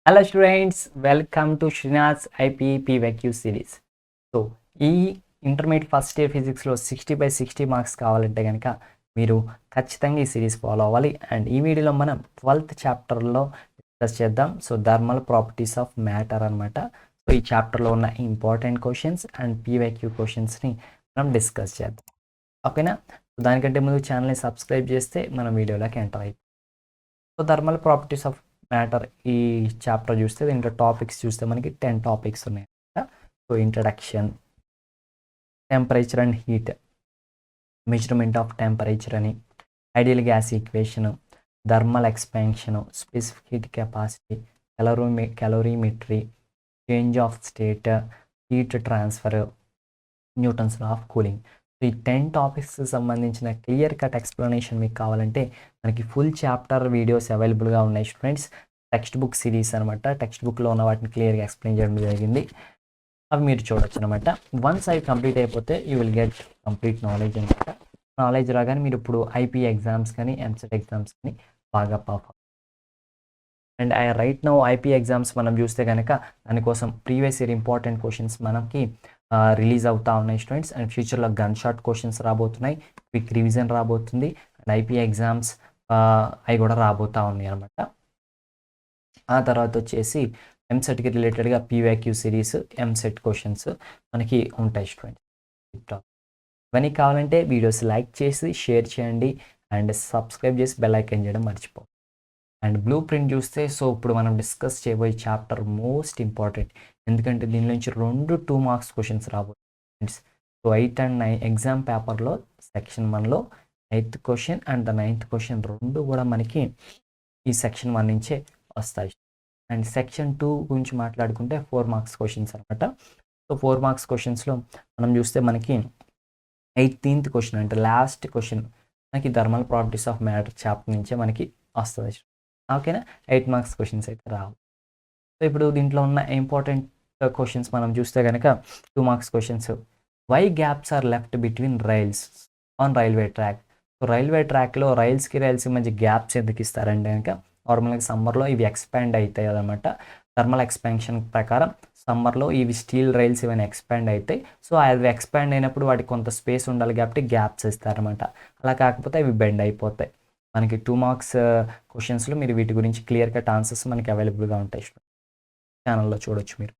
Hello students, welcome to Srinath's IPPVQ series. So ఈ intermediate first year ఫిజిక్స్లో 60/60 marks కావాలంటే కనుక మీరు ఖచ్చితంగా ఈ సిరీస్ ఫాలో అవ్వాలి. అండ్ ఈ వీడియోలో మనం 12th చాప్టర్లో డిస్కస్ చేద్దాం. So thermal properties of matter అనమాట. సో ఈ చాప్టర్లో ఉన్న ఇంపార్టెంట్ క్వశ్చన్స్ అండ్ పీవైక్యూ క్వశ్చన్స్ని మనం డిస్కస్ చేద్దాం. ఓకేనా? సో దానికంటే ముందు ఛానల్ని సబ్స్క్రైబ్ చేస్తే మనం వీడియోలోకి ఎంటర్ అయిపోతాం. So thermal properties of matter ఈ చాప్టర్ చూస్తే దీంట్లో టాపిక్స్ చూస్తే మనకి 10 టాపిక్స్ ఉన్నాయి. So introduction, temperature and heat, measurement of temperature అని, ideal gas equation, thermal expansion, specific heat capacity, calorimetry, change of state, heat transfer, Newton's law of cooling. ఈ 10 topics సంబంధించిన clear cut explanation మీకు కావాలంటే మనకి full chapter videos అవైలబుల్గా ఉన్నాయి students. Text book series అనమాట. Text బుక్లో ఉన్న వాటిని క్లియర్గా ఎక్స్ప్లెయిన్ చేయడం జరిగింది. అవి మీరు చూడొచ్చు అనమాట. వన్స్ అవి కంప్లీట్ అయిపోతే you will get complete knowledge అనమాట. నాలెడ్జ్ రాగానే మీరు ఇప్పుడు ఐపీ ఎగ్జామ్స్ కానీ ఎంసెట్ ఎగ్జామ్స్ కానీ బాగా perform. And right now IP exams మనం చూస్తే కనుక దానికోసం ప్రీవియస్ ఇయర్ ఇంపార్టెంట్ క్వశ్చన్స్ మనకి రిలీజ్ అవుతా ఉన్నాయి స్టూడెంట్స్. అండ్ ఫ్యూచర్లో గన్ షాట్ క్వశ్చన్స్ రాబోతున్నాయి, క్విక్ రివిజన్ రాబోతుంది, అండ్ ఐపీ ఎగ్జామ్స్ అవి కూడా రాబోతూ ఉన్నాయి అనమాట. ఆ తర్వాత వచ్చేసి ఎంసెట్కి రిలేటెడ్గా పీవైక్యూ సిరీస్, ఎంసెట్ క్వశ్చన్స్ మనకి ఉంటాయి స్టూడెంట్స్. ఇవన్నీ కావాలంటే వీడియోస్ లైక్ చేసి షేర్ చేయండి అండ్ సబ్స్క్రైబ్ చేసి బెల్ ఐకాన్ చేయడం మర్చిపో. అండ్ బ్లూ ప్రింట్ చూస్తే సో ఇప్పుడు మనం డిస్కస్ చేయబోయే చాప్టర్ మోస్ట్ ఇంపార్టెంట్, ఎందుకంటే దీని నుంచి 2 మార్క్స్ క్వశ్చన్స్ రాబోతుంది. సో 8 and 9 ఎగ్జామ్ పేపర్లో సెక్షన్ 1లో 8th question and the 9th question 2 కూడా మనకి ఈ సెక్షన్ 1 నుంచే వస్తాయి. అండ్ సెక్షన్ 2 గురించి మాట్లాడుకుంటే 4 మార్క్స్ క్వశ్చన్స్ అనమాట. సో 4 మార్క్స్ క్వశ్చన్స్లో మనం చూస్తే మనకి 18th క్వశ్చన్ అంటే లాస్ట్ క్వశ్చన్ మనకి thermal properties of matter chapter నుంచే మనకి వస్తుంది. ఓకేనా? 8 మార్క్స్ క్వశ్చన్స్ అయితే రావు. సో ఇప్పుడు దీంట్లో ఉన్న ఇంపార్టెంట్ క్వశ్చన్స్ మనం చూస్తే కనుక 2 marks questions. Why gaps are left between rails on railway track? So railway ట్రాక్లో రైల్స్కి మధ్య గ్యాప్స్ ఎందుకు ఇస్తారంటే కనుక నార్మల్గా సమ్మర్లో ఇవి ఎక్స్పాండ్ అవుతాయి అనమాట. థర్మల్ ఎక్స్పాన్షన్ ప్రకారం సమ్మర్లో ఇవి స్టీల్ రైల్స్ ఇవన్నీ ఎక్స్పాండ్ అవుతాయి. సో అవి ఎక్స్పాండ్ అయినప్పుడు వాటికి కొంత స్పేస్ ఉండాలి కాబట్టి గ్యాప్స్ ఇస్తారనమాట. అలా కాకపోతే అవి బెండ్ అయిపోతాయి. మనకి 2 మార్క్స్ క్వశ్చన్స్లో మీరు వీటి గురించి క్లియర్ కట్ ఆన్సర్స్ మనకి అవైలబుల్గా ఉంటాయి, ఛానల్లో చూడొచ్చు మీరు.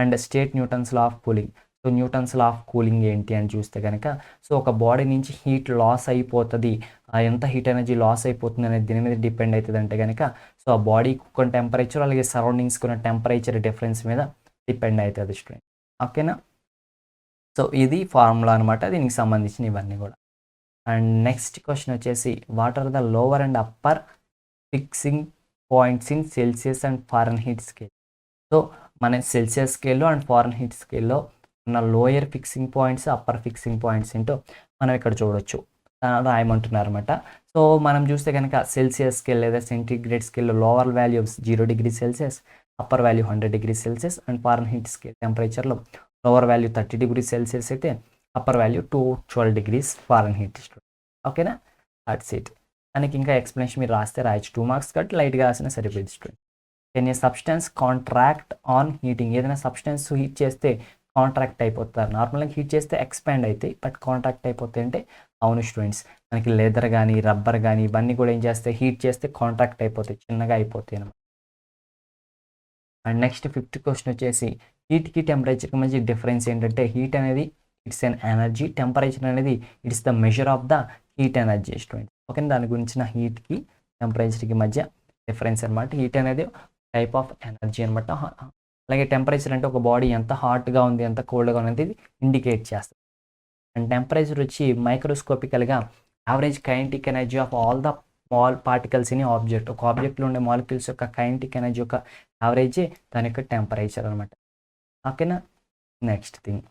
And state Newton's law of cooling. So Newton's law of cooling ఏంటి అని చూస్తే కనుక సో ఒక బాడీ నుంచి హీట్ లాస్ అయిపోతుంది, ఎంత హీట్ ఎనర్జీ లాస్ అయిపోతుంది అనేది దీని మీద డిపెండ్ అవుతుంది అంటే కనుక సో ఆ బాడీ కొన్ని టెంపరేచర్ అలాగే సరౌండింగ్స్ కొన్ని టెంపరేచర్ డిఫరెన్స్ మీద డిపెండ్ అవుతుంది స్టూడెంట్. ఓకేనా? సో ఇది ఫార్ములా అనమాట, దీనికి సంబంధించిన ఇవన్నీ కూడా. అండ్ నెక్స్ట్ క్వశ్చన్ వచ్చేసి what are the lower and upper fixing points in Celsius and Fahrenheit scale? So మన సెల్సియస్ స్కేల్లో అండ్ ఫారెన్హీట్ స్కేల్లో ఉన్న lower fixing points, upper fixing points ఏంటో మనం ఇక్కడ చూడొచ్చు, రాయమంటున్నారు అనమాట. సో మనం చూస్తే కనుక సెల్సియస్ స్కేల్ లేదా సెంటిగ్రేడ్ స్కేల్లో lower value 0 degree Celsius, upper value 100 degree Celsius. And Fahrenheit scale టెంపరేచర్లో లోవర్ వాల్యూ 30 డిగ్రీ సెల్సియస్ అయితే అప్పర్ వాల్యూ 12 degrees ఫారెన్హీట్. ఓకేనా? That's it. దానికి ఇంకా ఎక్స్ప్లెనేషన్ మీరు రాస్తే రాయొచ్చు. 2 మార్క్స్ కట్ లైట్గా రాసినా సరిపోయింది student. Can A substance contract on heating? ఏదైనా సబ్స్టెన్స్ హీట్ చేస్తే కాంట్రాక్ట్ అయిపోతారు. నార్మల్గా హీట్ చేస్తే ఎక్స్పాండ్ అవుతాయి, బట్ కాంట్రాక్ట్ అయిపోతాయి అంటే అవును స్టూడెంట్స్. మనకి లెదర్ కానీ రబ్బర్ కానీ ఇవన్నీ కూడా ఏం చేస్తాయి, హీట్ చేస్తే కాంట్రాక్ట్ అయిపోతాయి, చిన్నగా అయిపోతాయి అనమాట. అండ్ నెక్స్ట్ 5th క్వశ్చన్ వచ్చేసి హీట్కి టెంపరేచర్కి మధ్య డిఫరెన్స్ ఏంటంటే హీట్ అనేది ఇట్స్ ఎన్ ఎనర్జీ, టెంపరేచర్ అనేది it's the measure of the heat energy student. Okay, దాని గురించిన హీట్కి టెంపరేచర్కి మధ్య డిఫరెన్స్ అనమాట. హీట్ అనేది టైప్ ఆఫ్ ఎనర్జీ అనమాట. అలాగే టెంపరేచర్ అంటే ఒక బాడీ ఎంత హాట్గా ఉంది ఎంత కోల్డ్గా ఉంది అనేది ఇండికేట్ చేస్తుంది. అండ్ టెంపరేచర్ వచ్చి మైక్రోస్కోపికల్గా average kinetic energy of all the small particles in object. ఒక ఆబ్జెక్ట్లో ఉండే మాలిక్యూల్స్ యొక్క కైనెటిక్ ఎనర్జీ యొక్క యావరేజే దాని యొక్క టెంపరేచర్ అనమాట. ఓకేనా? Next thing,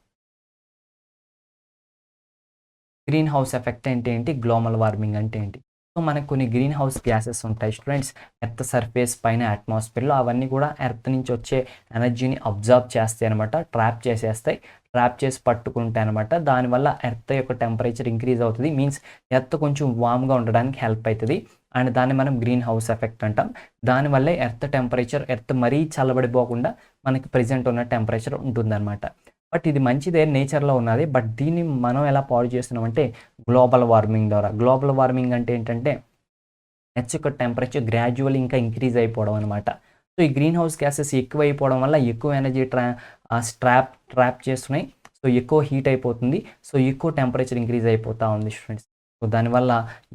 green house effect అంటే ఏంటి, గ్లోబల్ వార్మింగ్ అంటే ఏంటి? సో మనకు కొన్ని గ్రీన్ హౌస్ గ్యాసెస్ ఉంటాయి స్టూడెంట్స్ ఎర్త్ సర్ఫేస్ పైన అట్మాస్ఫియర్లో. అవన్నీ కూడా ఎర్త్ నుంచి వచ్చే ఎనర్జీని అబ్జర్వ్ చేస్తాయి అనమాట, ట్రాప్ చేసేస్తాయి. ట్రాప్ చేసి పట్టుకుంటాయి అనమాట. దానివల్ల ఎర్త్ యొక్క టెంపరేచర్ ఇంక్రీజ్ అవుతుంది. మీన్స్ ఎర్త్ కొంచెం వామ్‌గా ఉండడానికి హెల్ప్ అయితది. అండ్ దాన్ని మనం గ్రీన్ హౌస్ ఎఫెక్ట్ అంటాం. దానివల్లే ఎర్త్ మరీ చల్లబడిపోకుండా మనకి ప్రెజెంట్ ఉన్న టెంపరేచర్ ఉంటుందన్నమాట. బట్ ఇది మంచిదే, నేచర్‌లో ఉన్నది. బట్ దీన్ని మనం ఎలా పాడు చేస్తున్నామంటే గ్లోబల్ వార్మింగ్ ద్వారా. గ్లోబల్ వార్మింగ్ అంటే ఏంటంటే ఎర్త్ యొక్క టెంపరేచర్ గ్రాడ్యువల్లీ ఇంకా ఇంక్రీజ్ అయిపోవడం అనమాట. సో ఈ గ్రీన్ హౌస్ గ్యాసెస్ ఎక్కువైపోవడం వల్ల ఎక్కువ ఎనర్జీ ట్రాప్ చేస్తున్నాయి. సో ఎక్కువ హీట్ అయిపోతుంది. సో ఎక్కువ టెంపరేచర్ ఇంక్రీజ్ అయిపోతూ ఉంది స్టూడెంట్స్. సో దానివల్ల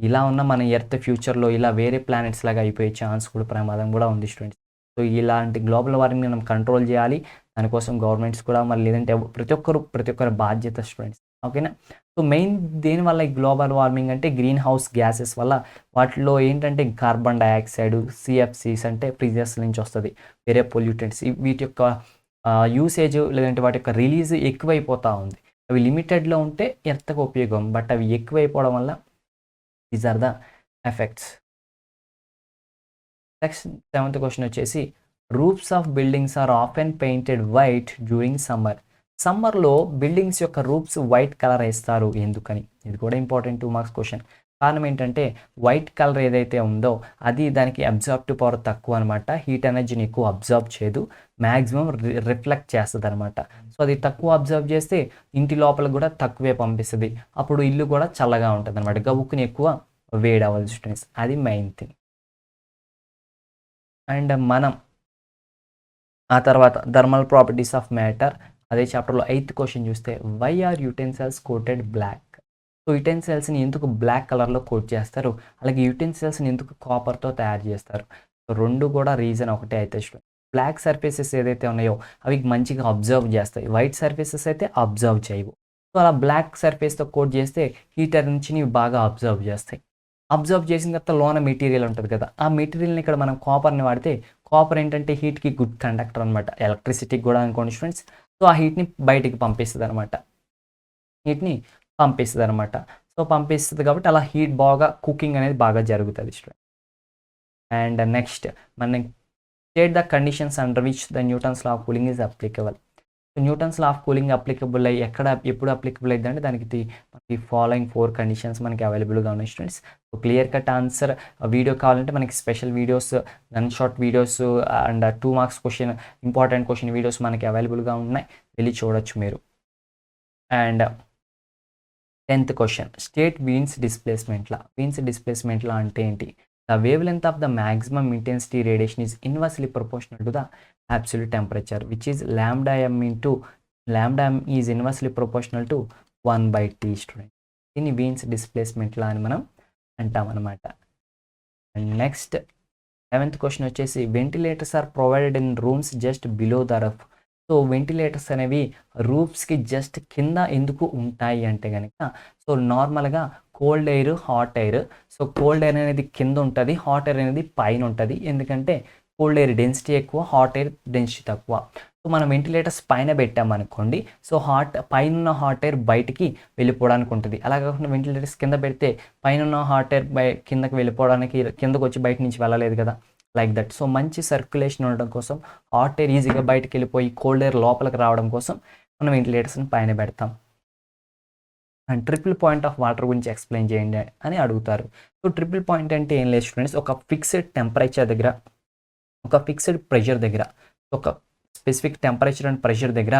ఇలా ఉన్న మన ఎర్త్ ఫ్యూచర్‌లో ఇలా వేరే ప్లానెట్స్ లాగా అయిపోయే ఛాన్స్ కూడా, ప్రమాదం కూడా ఉంది స్టూడెంట్స్. సో ఇలాంటి గ్లోబల్ వార్మింగ్‌ని మనం కంట్రోల్ చేయాలి. దానికోసం గవర్నమెంట్స్ కూడా, మరి లేదంటే ప్రతి ఒక్కరి బాధ్యత స్టూడెంట్స్. ఓకేనా? సో మెయిన్ దేనివల్ల ఈ గ్లోబల్ వార్మింగ్ అంటే గ్రీన్ హౌస్ గ్యాసెస్ వల్ల. వాటిలో ఏంటంటే కార్బన్ డయాక్సైడ్, సిఎఫ్సీస్ అంటే ఫ్రీజర్స్ నుంచి వస్తుంది, వేరే పొల్యూటెంట్స్. వీటి యొక్క యూసేజ్ లేదంటే వాటి యొక్క రిలీజ్ ఎక్కువైపోతూ ఉంది. అవి లిమిటెడ్లో ఉంటే ఎర్త్‌కు ఉపయోగం. బట్ అవి ఎక్కువైపోవడం వల్ల these are the effects. Next 7th question వచ్చేసి roofs of buildings are often painted white during summer. సమ్మర్లో బిల్డింగ్స్ యొక్క రూఫ్స్ వైట్ కలర్ వేస్తారు, ఎందుకని? ఇది కూడా ఇంపార్టెంట్ 2 మార్క్స్ క్వశ్చన్. కారణం ఏంటంటే వైట్ కలర్ ఏదైతే ఉందో అది దానికి అబ్జార్బ్టివ్ పవర్ తక్కువ అనమాట. హీట్ ఎనర్జీని ఎక్కువ అబ్జార్బ్ చేయదు, మ్యాక్సిమం రిఫ్లెక్ట్ చేస్తుంది అనమాట. సో అది తక్కువ అబ్జర్వ్ చేస్తే ఇంటి లోపల కూడా తక్కువే పంపిస్తుంది. అప్పుడు ఇల్లు కూడా చల్లగా ఉంటుంది అనమాట. గబుక్కుని ఎక్కువ వేడి అవ్వాలి స్టూడెంట్స్. అది మెయిన్ థింగ్. అండ్ మనం ఆ తర్వాత థర్మల్ ప్రాపర్టీస్ ఆఫ్ మ్యాటర్, అదే చాప్టర్లో 8th క్వశ్చన్ చూస్తే why are utensils coated black. So యుటెన్సిల్స్ని ఎందుకు బ్లాక్ కలర్లో కోట్ చేస్తారు, అలాగే యుటెన్సిల్స్ని ఎందుకు కాపర్తో తయారు చేస్తారు? సో రెండు కూడా రీజన్ ఒకటే అయితే స్టూడెంట్. బ్లాక్ సర్ఫేసెస్ ఏదైతే ఉన్నాయో అవి మంచిగా అబ్జర్వ్ చేస్తాయి, వైట్ సర్ఫేసెస్ అయితే అబ్జర్వ్ చేయవు. సో అలా బ్లాక్ సర్ఫేస్తో కోట్ చేస్తే హీటర్ నుంచి బాగా అబ్జర్వ్ చేస్తాయి. అబ్జర్వ్ చేసిన తర్వాత లోన మెటీరియల్ ఉంటుంది కదా, ఆ మెటీరియల్ని ఇక్కడ మనం కాపర్ని వాడితే, కాపర్ ఏంటంటే హీట్కి గుడ్ కండక్టర్ అనమాట. ఎలక్ట్రిసిటీకి కూడా అనుకోండి స్టూడెంట్స్. సో ఆ హీట్ని బయటికి పంపిస్తుంది అనమాట. సో పంపిస్తుంది కాబట్టి అలా హీట్ బాగా కుకింగ్ అనేది బాగా జరుగుతుంది స్టూడెంట్. అండ్ నెక్స్ట్ మనం state the conditions under which the Newton's law of cooling is applicable. So Newton's law of cooling applicable అయ్యి ఎప్పుడు అప్లికబుల్ అయిందంటే మనకి ఫాలోయింగ్ 4 కండిషన్స్ మనకి అవైలబుల్గా ఉన్నాయి students. So clear cut answer video కావాలంటే మనకి special videos, gun shot videos and 2 marks question, important question videos మనకి అవైలబుల్గా ఉన్నాయి, వెళ్ళి చూడొచ్చు మీరు. And 10th question state Wien's displacement law అంటే ఏంటి? The wavelength of the maximum intensity radiation is inversely proportional to the absolute temperature, which is lambda m is inversely proportional to 1/T student. దీన్ని Wien's displacement law అని మనం అంటాం అనమాట. And next 7th question వచ్చేసి ventilators are provided in rooms just below the roof. So ventilators అనేవి రూఫ్స్కి just కింద ఎందుకు ఉంటాయి అంటే కనుక, సో నార్మల్గా cold air, hot air. So cold air అనేది కింద ఉంటుంది, హాట్ ఎయిర్ అనేది పైన ఉంటుంది. ఎందుకంటే కోల్డ్ ఎయిర్ డెన్సిటీ ఎక్కువ, హాట్ ఎయిర్ డెన్సిటీ తక్కువ. సో మనం వెంటిలేటర్స్ పైన పెట్టామనుకోండి, సో పైన హాట్ ఎయిర్ బయటికి వెళ్ళిపోవడానికి ఉంటుంది. అలా కాకుండా వెంటిలేటర్స్ కింద పెడితే పైన హాట్ ఎయిర్ కిందకి వెళ్ళిపోవడానికి, కిందకు వచ్చి బయట నుంచి వెళ్ళలేదు కదా, లైక్ దట్. సో మంచి సర్క్యులేషన్ ఉండడం కోసం, హాట్ ఎయిర్ ఈజీగా బయటకు వెళ్ళిపోయి కోల్డ్ ఎయిర్ లోపలికి రావడం కోసం మనం వెంటిలేటర్స్ని పైన పెడతాం. And triple point of water గురించి ఎక్స్ప్లెయిన్ చేయండి అని అడుగుతారు. సో ట్రిపుల్ పాయింట్ అంటే ఏం లేదు స్టూడెంట్స్, ఒక ఫిక్స్డ్ టెంపరేచర్ దగ్గర, ఒక ఫిక్స్డ్ ప్రెషర్ దగ్గర, ఒక స్పెసిఫిక్ టెంపరేచర్ అండ్ ప్రెషర్ దగ్గర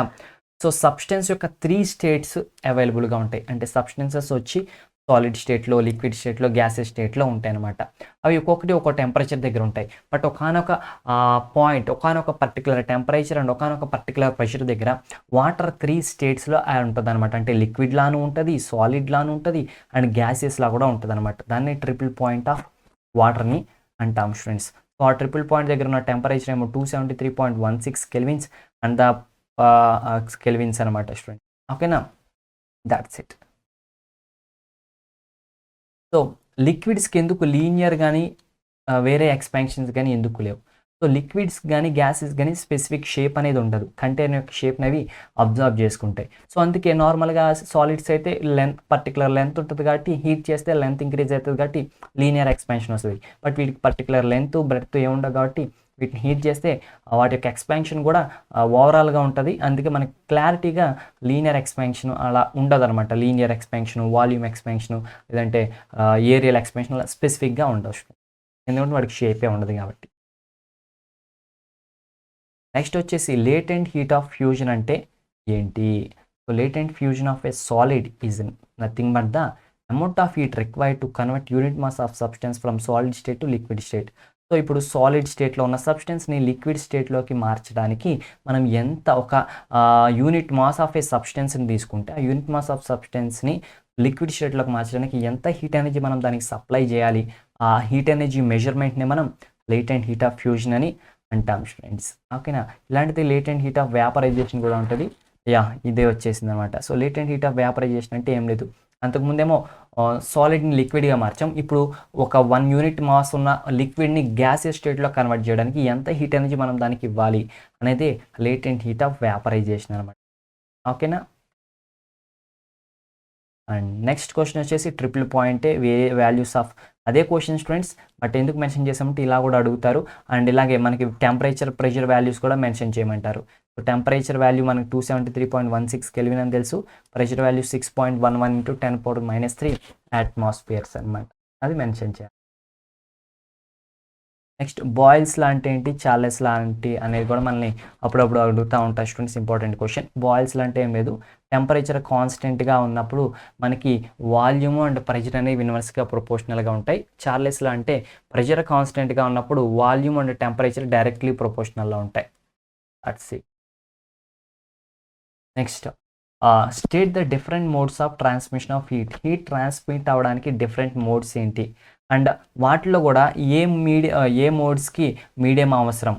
సో సబ్స్టెన్స్ యొక్క 3 స్టేట్స్ అవైలబుల్గా ఉంటాయి. అంటే సబ్స్టెన్సెస్ వచ్చి సాలిడ్ స్టేట్లో, లిక్విడ్ స్టేట్లో, గ్యాసెస్ స్టేట్లో ఉంటాయి అన్నమాట. అవి ఒక్కొక్కటి ఒక్కో టెంపరేచర్ దగ్గర ఉంటాయి. బట్ ఒకానొక పాయింట్, ఒకానొక పర్టికులర్ టెంపరేచర్ అండ్ ఒకానొక పర్టికులర్ ప్రెషర్ దగ్గర వాటర్ 3 స్టేట్స్లో ఉంటుంది అనమాట. అంటే లిక్విడ్ లాను ఉంటుంది, సాలిడ్ లాను ఉంటుంది అండ్ గ్యాసెస్ లా కూడా ఉంటుంది అనమాట. దాన్ని ట్రిపుల్ పాయింట్ ఆఫ్ వాటర్ని అంటాం స్టూడెంట్స్. సో ఆ ట్రిపుల్ పాయింట్ దగ్గర ఉన్న టెంపరేచర్ ఏమో 273.16 కెల్విన్స్ అండ్ ద కెల్విన్స్ అనమాట స్టూడెంట్. ఓకేనా, దాట్స్ ఇట్. సో లిక్విడ్స్కి ఎందుకు లీనియర్ కానీ వేరే ఎక్స్పాన్షన్స్ కానీ ఎందుకు లేవు? సో లిక్విడ్స్ కానీ గ్యాసెస్ కానీ స్పెసిఫిక్ షేప్ అనేది ఉండదు, కంటైనర్ యొక్క షేప్ని అవి అబ్జర్వ్ చేసుకుంటాయి. సో అందుకే నార్మల్గా సాలిడ్స్ అయితే పర్టికులర్ లెంత్ ఉంటుంది కాబట్టి హీట్ చేస్తే లెంత్ ఇంక్రీజ్ అవుతుంది కాబట్టి లీనియర్ ఎక్స్పాన్షన్ వస్తుంది. బట్ వీటికి పర్టికులర్ లెంత్, బ్రెడ్త్ ఏముండదు కాబట్టి వీటిని హీట్ చేస్తే వాటి యొక్క ఎక్స్పాన్షన్ కూడా ఓవరాల్గా ఉంటుంది. అందుకే మనకి క్లారిటీగా లీనియర్ ఎక్స్పాన్షన్ అలా ఉండదు అనమాట. లీనియర్ ఎక్స్పాన్షన్, వాల్యూమ్ ఎక్స్పాన్షన్, లేదంటే ఏరియల్ ఎక్స్పాన్షన్ అలా స్పెసిఫిక్గా ఉండవచ్చు, ఎందుకంటే వాడికి షేపే ఉండదు కాబట్టి. నెక్స్ట్ వచ్చేసి లేటెంట్ హీట్ ఆఫ్ ఫ్యూజన్ అంటే ఏంటి? So latent fusion of a solid is nothing but the amount of heat required to convert unit mass of substance from solid state to liquid state. So ఇప్పుడు solid స్టేట్లో ఉన్న సబ్స్టెన్స్ని liquid స్టేట్లోకి మార్చడానికి మనం ఎంత ఒక unit mass of ఏ సబ్స్టెన్స్ని తీసుకుంటే ఆ unit mass of సబ్స్టెన్స్ని liquid స్టేట్లోకి మార్చడానికి ఎంత హీట్ ఎనర్జీ మనం దానికి సప్లై చేయాలి, ఆ హీట్ ఎనర్జీ మెజర్మెంట్ని మనం లేటెంట్ హీట్ ఆఫ్ ఫ్యూజన్ అని అంటాం స్టూడెంట్స్. ఓకేనా? ఇలాంటిది లేటెంట్ హీట్ ఆఫ్ వ్యాపరైజేషన్ కూడా ఉంటుంది. ఇదే వచ్చేసింది అనమాట. So latent heat of vaporisation అంటే ఏం లేదు, అంతకుముందేమో సాలిడ్ని లిక్విడ్గా మార్చాం, ఇప్పుడు ఒక 1 యూనిట్ మాస్ ఉన్న లిక్విడ్ని గ్యాసియస్ స్టేట్లో కన్వర్ట్ చేయడానికి ఎంత హీట్ ఎనర్జీ మనం దానికి ఇవ్వాలి అనేది లేటెంట్ హీట్ ఆఫ్ వ్యాపరైజేషన్ అనమాట. ఓకేనా? అండ్ నెక్స్ట్ క్వశ్చన్ వచ్చేసి ట్రిపుల్ పాయింటే వాల్యూస్ ఆఫ్ అదే క్వశ్చన్ స్టూడెంట్స్, బట్ ఎందుకు మెన్షన్ చేసామంటే ఇలా కూడా అడుగుతారు. అండ్ ఇలాగే మనకి టెంపరేచర్, ప్రెషర్ వాల్యూస్ కూడా మెన్షన్ చేయమంటారు. సో టెంపరేచర్ వాల్యూ మనకి 273.16 కెల్విన్ అని తెలుసు, ప్రెషర్ వాల్యూ 6.11 × 10⁻³ అట్మాస్ఫియర్స్ అనమాట, అది మెన్షన్ చేయాలి. నెక్స్ట్ బాయిల్స్ లాంటి ఏంటి, చార్లెస్ లాంటి అనేది కూడా మనల్ని అప్పుడప్పుడు అడుగుతూ ఉంటారు స్టూడెంట్స్. Important question. బాయిల్స్ లాంటి ఏం లేదు, టెంపరేచర్ కాన్స్టెంట్గా ఉన్నప్పుడు మనకి వాల్యూమ్ అండ్ ప్రెషర్ అనేవి ఇన్వర్స్గా ప్రొపోర్షనల్గా ఉంటాయి. చార్లెస్లా అంటే ప్రెషర్ కాన్స్టెంట్గా ఉన్నప్పుడు వాల్యూమ్ అండ్ టెంపరేచర్ డైరెక్ట్లీ ప్రొపోర్షనల్లో ఉంటాయి. That's it. Next state the different modes of transmission of heat. Heat transmit అవ్వడానికి డిఫరెంట్ మోడ్స్ ఏంటి, అండ్ వాటిలో కూడా ఏ మోడ్స్కి మీడియం అవసరం.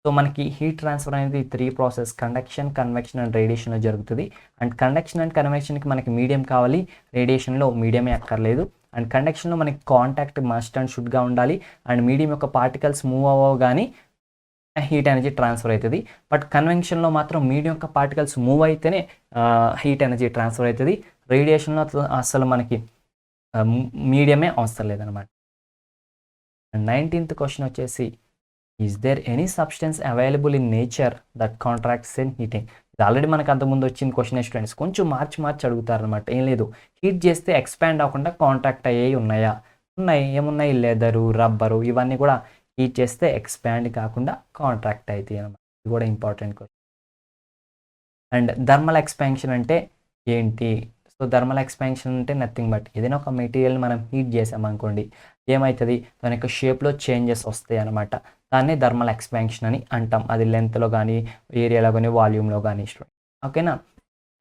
సో మనకి హీట్ ట్రాన్స్ఫర్ అనేది 3 ప్రాసెస్: కండక్షన్, కన్వెక్షన్ అండ్ రేడియేషన్లో జరుగుతుంది. అండ్ కండక్షన్ అండ్ కన్వెక్షన్కి మనకి మీడియం కావాలి, రేడియేషన్లో మీడియమే అక్కర్లేదు. అండ్ కండక్షన్లో మనకి కాంటాక్ట్ మస్ట్ అండ్ షుడ్గా ఉండాలి, అండ్ మీడియం యొక్క పార్టికల్స్ మూవ్ అవ్వవు కానీ హీట్ ఎనర్జీ ట్రాన్స్ఫర్ అవుతుంది. బట్ కన్వెన్షన్లో మాత్రం మీడియం యొక్క పార్టికల్స్ మూవ్ అయితేనే హీట్ ఎనర్జీ ట్రాన్స్ఫర్ అవుతుంది. రేడియేషన్లో అసలు మనకి మీడియమే అవసరం లేదనమాట. 19th క్వశ్చన్ వచ్చేసి is there any substance available in nature that contracts in heating. ఇది ఆల్రెడీ మనకు అంతకుముందు వచ్చిన క్వశ్చన్ స్టూడెంట్స్, కొంచెం మార్చి అడుగుతారు అనమాట. ఏం లేదు, హీట్ చేస్తే ఎక్స్పాండ్ అవ్వకుండా కాంట్రాక్ట్ అయ్యేవి ఉన్నాయా? ఉన్నాయి. ఏమున్నాయి? లెదరు, రబ్బరు, ఇవన్నీ కూడా హీట్ చేస్తే ఎక్స్పాండ్ కాకుండా కాంట్రాక్ట్ అవుతాయి అనమాట. ఇది కూడా important question. And thermal expansion అంటే ఏంటి? సో థర్మల్ ఎక్స్పాన్షన్ అంటే నథింగ్ బట్ ఏదైనా ఒక మెటీరియల్ని మనం హీట్ చేసామనుకోండి, ఏమవుతుంది, దాని యొక్క షేప్లో చేంజెస్ వస్తాయి అనమాట. దాన్ని థర్మల్ ఎక్స్పాన్షన్ అని అంటాం. అది లెంత్లో కానీ, ఏరియాలో కానీ, వాల్యూమ్లో కానీ. ఓకేనా?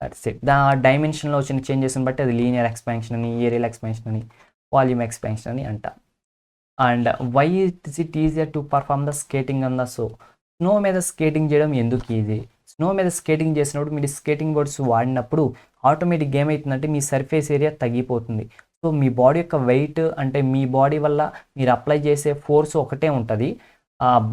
That's it. డైమెన్షన్లో వచ్చిన చేంజెస్ని బట్టి అది లీనియర్ ఎక్స్పాన్షన్ అని, ఏరియల్ ఎక్స్పాన్షన్ అని, వాల్యూమ్ ఎక్స్పాన్షన్ అని అంటాం. And why is it easier to perform the skating on the snow మీద స్కేటింగ్ చేయడం ఎందుకు ఈజీ? స్నో మీద స్కేటింగ్ చేసినప్పుడు మీరు స్కేటింగ్ బోర్డ్స్ వాడినప్పుడు ఆటోమేటిక్గా ఏమవుతుందంటే మీ సర్ఫేస్ ఏరియా తగ్గిపోతుంది. సో మీ బాడీ యొక్క వెయిట్, అంటే మీ బాడీ వల్ల మీరు అప్లై చేసే ఫోర్స్ ఒకటే ఉంటుంది,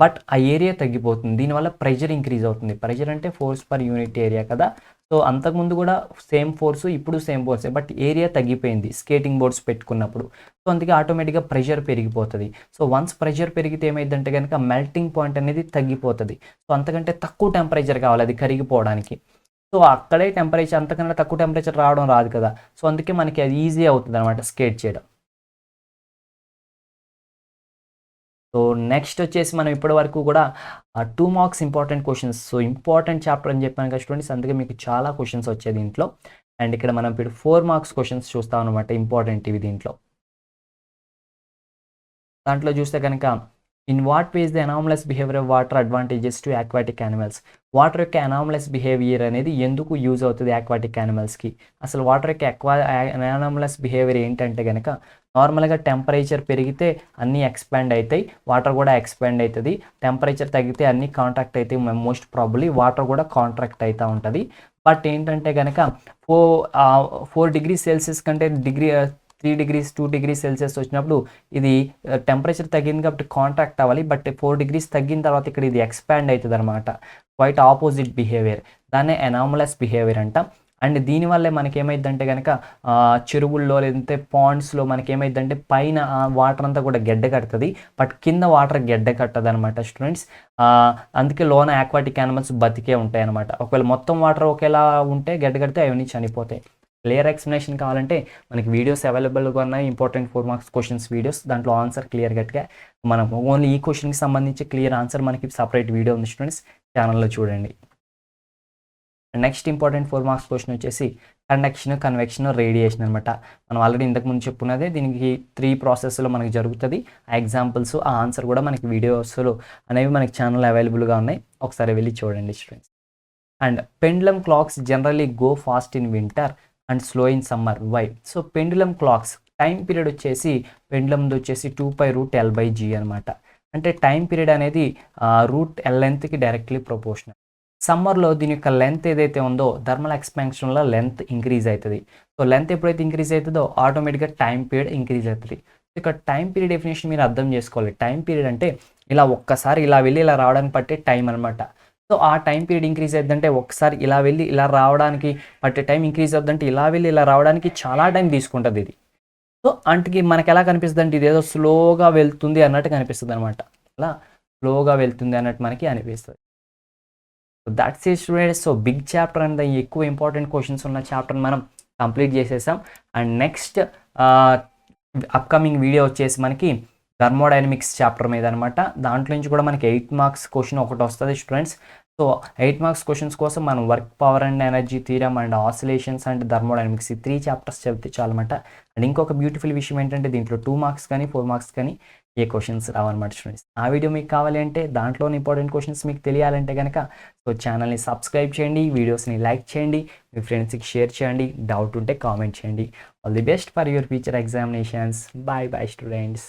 బట్ ఆ ఏరియా తగ్గిపోతుంది. దీనివల్ల ప్రెషర్ ఇంక్రీజ్ అవుతుంది. ప్రెషర్ అంటే ఫోర్స్ పర్ యూనిట్ ఏరియా కదా. సో అంతకుముందు కూడా సేమ్ ఫోర్సు, ఇప్పుడు సేమ్ ఫోర్సే, బట్ ఏరియా తగ్గిపోయింది స్కేటింగ్ బోర్డ్స్ పెట్టుకున్నప్పుడు. సో అందుకే ఆటోమేటిక్గా ప్రెషర్ పెరిగిపోతుంది. సో వన్స్ ప్రెషర్ పెరిగితే ఏమైందంటే కనుక మెల్టింగ్ పాయింట్ అనేది తగ్గిపోతుంది. సో అంతకంటే తక్కువ టెంపరేచర్ కావాలి అది కరిగిపోవడానికి. సో అక్కడే టెంపరేచర్, అంతకన్నా తక్కువ టెంపరేచర్ రావడం రాదు కదా. సో అందుకే మనకి అది ఈజీ అవుతుంది అనమాట స్కేట్ చేయడం. సో నెక్స్ట్ వచ్చేసి మనం ఇప్పటి వరకు కూడా 2 marks important questions. So important chapter అని చెప్పాను కదా స్టూడెంట్స్, అందుకే మీకు చాలా క్వశ్చన్స్ వచ్చాయి దీంట్లో. అండ్ ఇక్కడ మనం ఇప్పుడు 4 మార్క్స్ క్వశ్చన్స్ చూస్తాం అనమాట, ఇంపార్టెంట్ ఇవి దీంట్లో. దాంట్లో చూస్తే కనుక in what ways the anomalous behaviour of water advantages to aquatic animals. Water యొక్క అనామలస్ బిహేవియర్ అనేది ఎందుకు యూజ్ అవుతుంది ఆక్వాటిక్ యానిమల్స్కి? అసలు వాటర్ యొక్క అనామలస్ బిహేవియర్ ఏంటంటే కనుక, నార్మల్గా టెంపరేచర్ పెరిగితే అన్నీ ఎక్స్పాండ్ అవుతాయి, వాటర్ కూడా ఎక్స్పాండ్ అవుతుంది. టెంపరేచర్ తగ్గితే అన్నీ కాంట్రాక్ట్ అవుతాయి. మోస్ట్ ప్రాబబ్లీ వాటర్ కూడా కాంట్రాక్ట్ అవుతూ ఉంటుంది. బట్ ఏంటంటే కనుక 4 degrees Celsius కంటే 3 degrees 2 degrees Celsius వచ్చినప్పుడు ఇది టెంపరేచర్ తగ్గింది కాబట్టి కాంట్రాక్ట్ అవ్వాలి. బట్ 4 degrees తగ్గిన తర్వాత ఇక్కడ ఇది ఎక్స్పాండ్ అవుతుంది అనమాట. క్వైట్ ఆపోజిట్ బిహేవియర్, దాన్నే అనామలస్ బిహేవియర్ అంటాం. అండ్ దీనివల్లే మనకేమైందంటే కనుక చెరువుల్లో లేదంటే పాండ్స్లో మనకేమైందంటే పైన వాటర్ అంతా కూడా గడ్డ కడుతుంది, బట్ కింద వాటర్ గడ్డ కట్టదు అనమాట స్టూడెంట్స్. అందుకే లోన ఆక్వాటిక్ యానిమల్స్ బతికే ఉంటాయి అనమాట. ఒకవేళ మొత్తం వాటర్ ఒకేలా ఉంటే గడ్డ కడితే అవన్నీ చనిపోతాయి. క్లియర్ ఎక్స్ప్లెనేషన్ కావాలంటే మనకి వీడియోస్ అవైలబుల్గా ఉన్నాయి, ఇంపార్టెంట్ 4 మార్క్స్ క్వశ్చన్స్ వీడియోస్. దాంట్లో ఆన్సర్ క్లియర్ కట్గా మనం ఓన్లీ ఈ క్వశ్చన్కి సంబంధించి క్లియర్ ఆన్సర్ మనకి సపరేట్ వీడియో ఉంది స్టూడెంట్స్, ఛానల్లో చూడండి. నెక్స్ట్ ఇంపార్టెంట్ 4 మార్క్స్ క్వశ్చన్ వచ్చేసి కండక్షన్, కన్వెక్షన్, రేడియేషన్ అనమాట. మనం ఆల్రెడీ ఇంతకుముందు చెప్పుకున్నదే. దీనికి 3 ప్రాసెస్లో మనకి జరుగుతుంది. ఆ ఎగ్జాంపుల్స్, ఆ ఆన్సర్ కూడా మనకి వీడియోస్లో అనేవి మనకి ఛానల్ అవైలబుల్గా ఉన్నాయి, ఒకసారి వెళ్ళి చూడండి students. And pendulum clocks generally go fast in winter and slow in summer, why? So pendulum clocks time period వచ్చేసి పెండులమ్ది వచ్చేసి 2π√L/G అనమాట. అంటే టైం పీరియడ్ అనేది √L లెంత్కి డైరెక్ట్లీ ప్రొపోర్షనల్. సమ్మర్లో దీని యొక్క లెంత్ ఏదైతే ఉందో థర్మల్ ఎక్స్పాన్షన్లో లెంత్ ఇంక్రీజ్ అవుతుంది. సో లెంత్ ఎప్పుడైతే ఇంక్రీజ్ అవుతుందో ఆటోమేటిక్గా టైం పీరియడ్ ఇంక్రీజ్ అవుతుంది. ఇక్కడ టైం పీరియడ్ డెఫినేషన్ మీరు అర్థం చేసుకోవాలి. టైం పీరియడ్ అంటే ఇలా ఒక్కసారి ఇలా వెళ్ళి ఇలా రావడానికి పట్టే టైం అనమాట. సో ఆ టైం పీరియడ్ ఇంక్రీజ్ అవుతుందంటే ఒకసారి ఇలా వెళ్ళి ఇలా రావడానికి పట్టే టైం ఇంక్రీజ్ అవుతుందంటే ఇలా వెళ్ళి ఇలా రావడానికి చాలా టైం తీసుకుంటుంది ఇది. సో అంటే మనకి ఎలా కనిపిస్తుంది అంటే ఇదేదో స్లోగా వెళ్తుంది అన్నట్టు కనిపిస్తుంది అనమాట. అలా స్లోగా వెళ్తుంది అన్నట్టు మనకి అనిపిస్తుంది. So that's it students. So big chapter and ఎక్కువ ఇంపార్టెంట్ క్వశ్చన్స్ ఉన్న చాప్టర్ని మనం కంప్లీట్ చేసేసాం. అండ్ నెక్స్ట్ అప్కమింగ్ వీడియో వచ్చేసి మనకి థర్మోడైనమిక్స్ చాప్టర్ మీద అనమాట. దాంట్లో నుంచి కూడా మనకి 8 మార్క్స్ క్వశ్చన్ ఒకటి వస్తుంది స్టూడెంట్స్. సో 8 మార్క్స్ క్వశ్చన్స్ కోసం మనం work, power and energy theorem and oscillations and thermodynamics ఈ 3 చాప్టర్స్ చదివితే చాలన్నమాట. అండ్ ఇంకొక బ్యూటిఫుల్ విషయం ఏంటంటే దీంట్లో 2 మార్క్స్ కానీ 4 మార్క్స్ కానీ ఏ క్వశ్చన్స్ రావన్నమాట స్టూడెంట్స్. ఆ వీడియో మీకు కావాలి అంటే, దాంట్లోని ఇంపార్టెంట్ క్వశ్చన్స్ మీకు తెలియాలంటే కనుక సో ఛానల్ని సబ్స్క్రైబ్ చేయండి, వీడియోస్ని లైక్ చేయండి, మీ ఫ్రెండ్స్కి షేర్ చేయండి, డౌట్ ఉంటే కామెంట్ చేయండి. All the best for your future examinations. Bye bye students.